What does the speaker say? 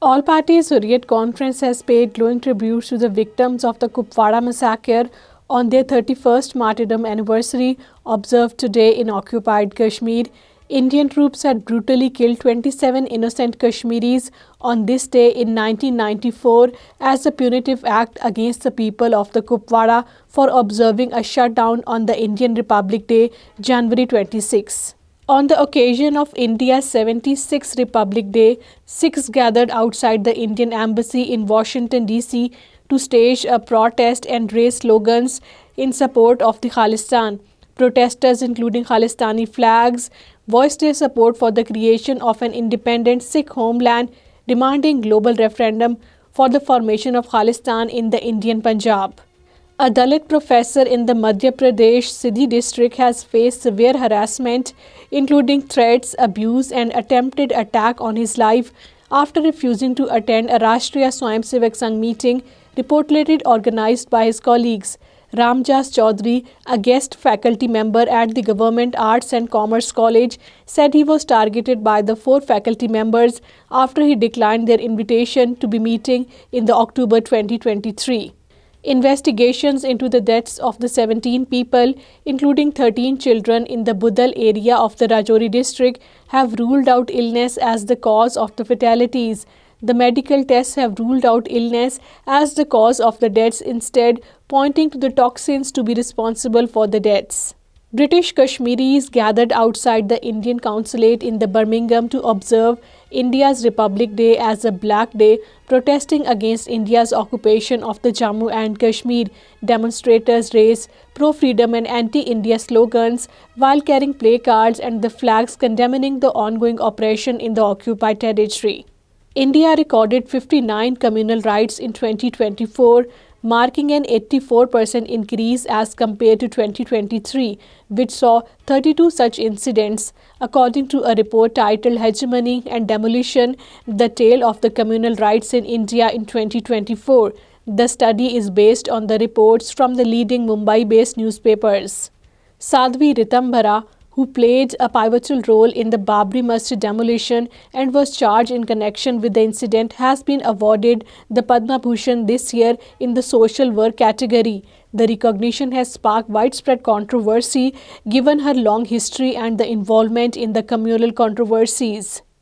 All parties Hurriyat Conference has paid glowing tributes to the victims of the Kupwara massacre on their 31st martyrdom anniversary observed today in occupied Kashmir. Indian troops had brutally killed 27 innocent Kashmiris on this day in 1994 as a punitive act against the people of the Kupwara for observing a shutdown on the Indian Republic Day, January 26. On the occasion of India's 76th Republic Day, Sikhs gathered outside the Indian Embassy in Washington, D.C. to stage a protest and raise slogans in support of the Khalistan. Protesters, including Khalistani flags, voiced their support for the creation of an independent Sikh homeland, demanding global referendum for the formation of Khalistan in the Indian Punjab. A Dalit professor in the Madhya Pradesh Sindhi district has faced severe harassment, including threats, abuse, and attempted attack on his life after refusing to attend a Rashtriya Swayamsevak Sangh meeting reportedly organized by his colleagues. Ramjas Chaudhary, a guest faculty member at the Government Arts and Commerce College, said he was targeted by the 4 faculty members after he declined their invitation to be meeting in the October 2023. Investigations into the deaths of the 17 people, including 13 children in the Budal area of the Rajouri district, have ruled out illness as the cause of the fatalities. The medical tests have ruled out illness as the cause of the deaths, instead pointing to the toxins to be responsible for the deaths. British Kashmiris gathered outside the Indian consulate in the Birmingham to observe India's Republic Day as a Black Day, protesting against India's occupation of the Jammu and Kashmir. Demonstrators raised pro-freedom and anti-India slogans while carrying placards and the flags condemning the ongoing oppression in the occupied territory. India recorded 59 communal riots in 2024, marking an 84% increase as compared to 2023, which saw 32 such incidents, according to a report titled Hegemony and Demolition: The Tale of the Communal Riots in India in 2024. The study is based on the reports from the leading Mumbai-based newspapers. Sadhvi Ritambara, who played a pivotal role in the Babri Masjid demolition and was charged in connection with the incident, has been awarded the Padma Bhushan this year in the social work category. The recognition has sparked widespread controversy given her long history and the involvement in the communal controversies.